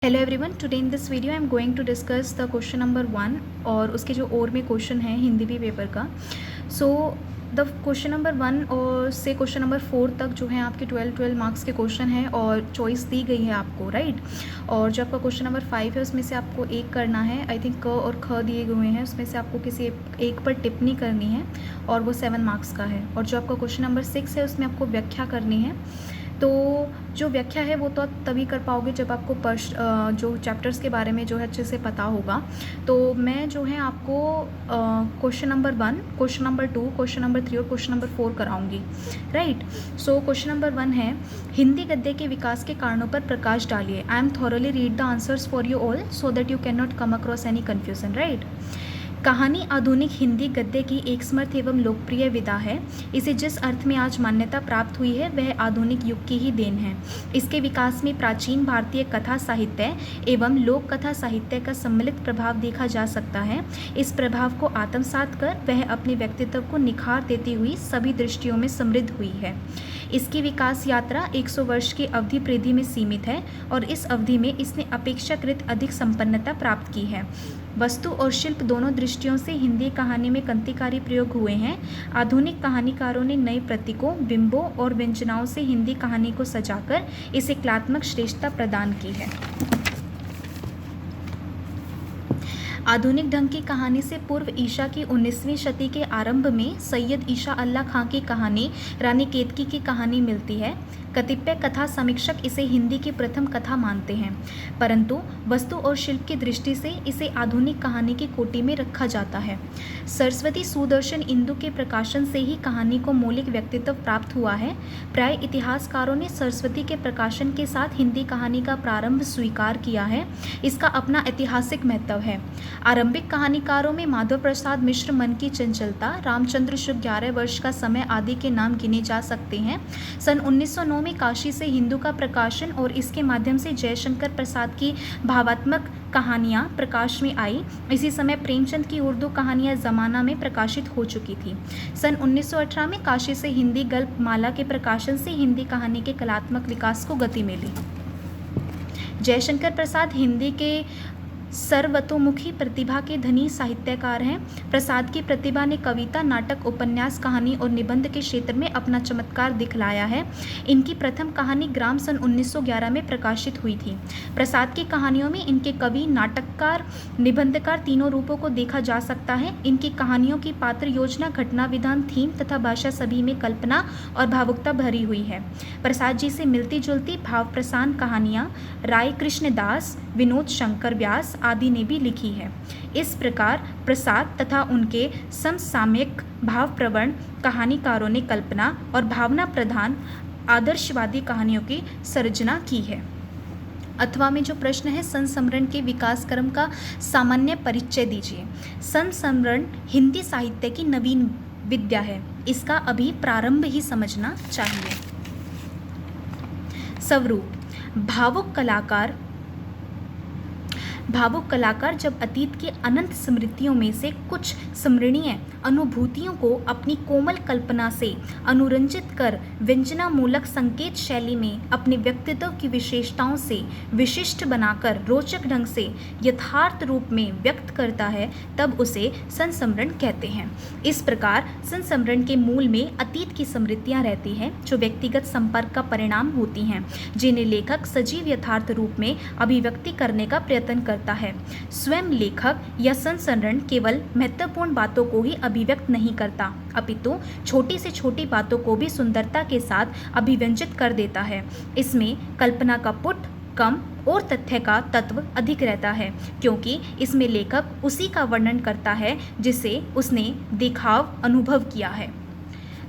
Hello everyone, today in this video I am going to discuss the question number 1 और उसके जो और में क्वेश्चन है हिंदी भी पेपर का। सो द क्वेश्चन नंबर 1 और से क्वेश्चन नंबर 4 तक जो है आपके 12 मार्क्स के क्वेश्चन है और चॉइस दी गई है आपको, राइट। और जो आपका क्वेश्चन नंबर 5 है उसमें से आपको एक करना है। आई थिंक क और ख दिए हुए हैं, उसमें से आपको किसी एक पर टिप्पणी करनी है और वो 7 मार्क्स का है। और जो आपका क्वेश्चन नंबर 6 है उसमें आपको व्याख्या करनी है। तो जो व्याख्या है वो तो आप तभी कर पाओगे जब आपको जो चैप्टर्स के बारे में जो है अच्छे से पता होगा। तो मैं जो है आपको question number 1, question number 2, question number 3 और क्वेश्चन नंबर 4 कराऊंगी, राइट। सो क्वेश्चन नंबर 1 है, हिंदी गद्य के विकास के कारणों पर प्रकाश डालिए। I am thoroughly read the answers for you all so that you can not come across any confusion, right. कहानी आधुनिक हिंदी गद्य की एक समर्थ एवं लोकप्रिय विधा है। इसे जिस अर्थ में आज मान्यता प्राप्त हुई है वह आधुनिक युग की ही देन है। इसके विकास में प्राचीन भारतीय कथा साहित्य एवं लोक कथा साहित्य का सम्मिलित प्रभाव देखा जा सकता है। इस प्रभाव को आत्मसात कर वह अपने व्यक्तित्व को निखार देती हुई सभी दृष्टियों में समृद्ध हुई है। इसकी विकास यात्रा 100 वर्ष की अवधि परिधि में सीमित है और इस अवधि में इसने अपेक्षाकृत अधिक संपन्नता प्राप्त की है। वस्तु और शिल्प दोनों दृष्टियों से हिंदी कहानी में क्रांतिकारी प्रयोग हुए हैं। आधुनिक कहानीकारों ने नए प्रतीकों, बिंबों और व्यंजनाओं से हिंदी कहानी को सजाकर इसे कलात्मक श्रेष्ठता प्रदान की है। आधुनिक ढंग की कहानी से पूर्व ईसा की 19वीं शती के आरंभ में सैयद ईशा अल्लाह खां की कहानी रानी केतकी की कहानी मिलती है। कतिपय कथा समीक्षक इसे हिंदी की प्रथम कथा मानते हैं, परंतु वस्तु और शिल्प की दृष्टि से इसे आधुनिक कहानी की कोटि में रखा जाता है। सरस्वती सुदर्शन इंदु के प्रकाशन से ही कहानी को मौलिक व्यक्तित्व प्राप्त हुआ है। प्राय इतिहासकारों ने सरस्वती के प्रकाशन के साथ हिंदी कहानी का प्रारंभ स्वीकार किया है। इसका अपना ऐतिहासिक महत्व है। आरंभिक कहानीकारों में माधव प्रसाद मिश्र, मन की चंचलता, रामचंद्र शुक्ल 11 वर्ष का समय आदि के नाम गिने जा सकते हैं। सन 1909 में काशी से हिंदू का प्रकाशन और इसके माध्यम से जयशंकर प्रसाद की भावात्मक कहानियाँ प्रकाश में आई। इसी समय प्रेमचंद की उर्दू कहानियाँ ज़माना में प्रकाशित हो चुकी थी। सन 1918 में काशी से हिंदी गल्प माला के प्रकाशन से हिंदी कहानी के कलात्मक विकास को गति मिली। जयशंकर प्रसाद हिंदी के सर्वतोमुखी प्रतिभा के धनी साहित्यकार हैं। प्रसाद की प्रतिभा ने कविता, नाटक, उपन्यास, कहानी और निबंध के क्षेत्र में अपना चमत्कार दिखलाया है। इनकी प्रथम कहानी ग्राम सन 1911 में प्रकाशित हुई थी। प्रसाद की कहानियों में इनके कवि, नाटककार, निबंधकार तीनों रूपों को देखा जा सकता है। इनकी कहानियों की पात्र योजना, घटना विधान, थीम तथा भाषा सभी में कल्पना और भावुकता भरी हुई है। प्रसाद जी से मिलती जुलती भाव प्रसान्न कहानियाँ राय कृष्णदास, विनोद शंकर व्यास आदि ने भी लिखी है। इस प्रकार प्रसाद तथा उनके समसामयिक भावप्रवण कहानीकारों ने कल्पना और भावना प्रधान आदर्शवादी कहानियों की सर्जना की है। अथवा में जो प्रश्न है, संस्मरण के विकास क्रम का सामान्य परिचय दीजिए। संस्मरण हिंदी साहित्य की नवीन विद्या है, इसका अभी प्रारंभ ही समझना चाहिए। स्वरूप: भावुक कलाकार जब अतीत की अनंत स्मृतियों में से कुछ स्मरणीय अनुभूतियों को अपनी कोमल कल्पना से अनुरंजित कर व्यंजनामूलक संकेत शैली में अपने व्यक्तित्व की विशेषताओं से विशिष्ट बनाकर रोचक ढंग से यथार्थ रूप में व्यक्त करता है, तब उसे संस्मरण कहते हैं। इस प्रकार संस्मरण के मूल में अतीत की स्मृतियाँ रहती हैं, जो व्यक्तिगत संपर्क का परिणाम होती हैं, जिन्हें लेखक सजीव यथार्थ रूप में अभिव्यक्ति करने का प्रयत्न करता है। स्वयं लेखक या संस्मरण केवल महत्वपूर्ण बातों को ही अभिव्यक्त नहीं करता, अपितु छोटी से छोटी बातों को भी सुंदरता के साथ अभिव्यंजित कर देता है। इसमें कल्पना का पुट कम और तथ्य का तत्व अधिक रहता है, क्योंकि इसमें लेखक उसी का वर्णन करता है जिसे उसने देखाव अनुभव किया है।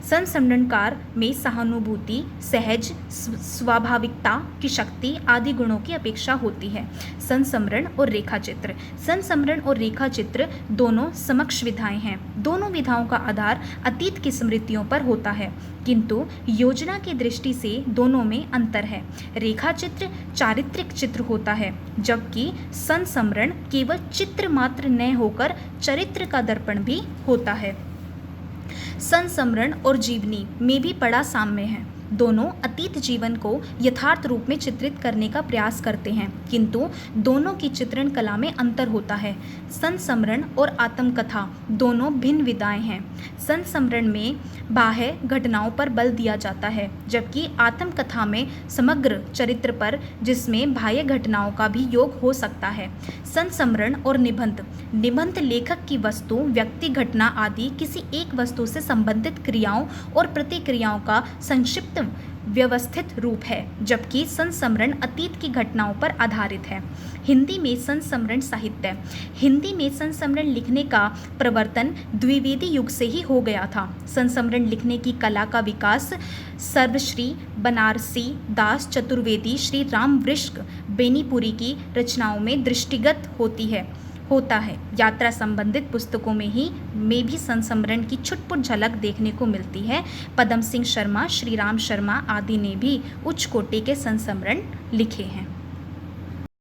संस्मरणकार में सहानुभूति, सहज स्वाभाविकता की शक्ति आदि गुणों की अपेक्षा होती है। संस्मरण और रेखाचित्र: संस्मरण और रेखाचित्र दोनों समक्ष विधाएं हैं। दोनों विधाओं का आधार अतीत की स्मृतियों पर होता है, किंतु योजना की दृष्टि से दोनों में अंतर है। रेखाचित्र चारित्रिक चित्र होता है, जबकि संस्मरण केवल चित्र मात्र न होकर चरित्र का दर्पण भी होता है। संस्मरण और जीवनी में भी बड़ा साम्य है। दोनों अतीत जीवन को यथार्थ रूप में चित्रित करने का प्रयास करते हैं, किंतु दोनों की चित्रण कला में अंतर होता है। संस्मरण और आत्मकथा दोनों भिन्न विधाएं हैं। संस्मरण में बाह्य घटनाओं पर बल दिया जाता है, जबकि आत्मकथा में समग्र चरित्र पर, जिसमें बाह्य घटनाओं का भी योग हो सकता है। संस्मरण और निबंध। निबंध लेखक की वस्तु, व्यक्ति, घटना आदि किसी एक वस्तु से संबंधित क्रियाओं और प्रतिक्रियाओं का संक्षिप्त व्यवस्थित रूप है, जबकि संस्मरण अतीत की घटनाओं पर आधारित है। हिंदी में संस्मरण साहित्य। हिंदी में संस्मरण लिखने का प्रवर्तन द्विवेदी युग से ही हो गया था। संस्मरण लिखने की कला का विकास सर्वश्री, बनारसी दास चतुर्वेदी, श्री राम वृष्क, बेनीपुरी की रचनाओं में दृष्टिगत होता है। यात्रा संबंधित पुस्तकों में भी संस्मरण की छुटपुट झलक देखने को मिलती है। पदम सिंह शर्मा, श्री राम शर्मा आदि ने भी उच्च कोटि के संस्मरण लिखे हैं।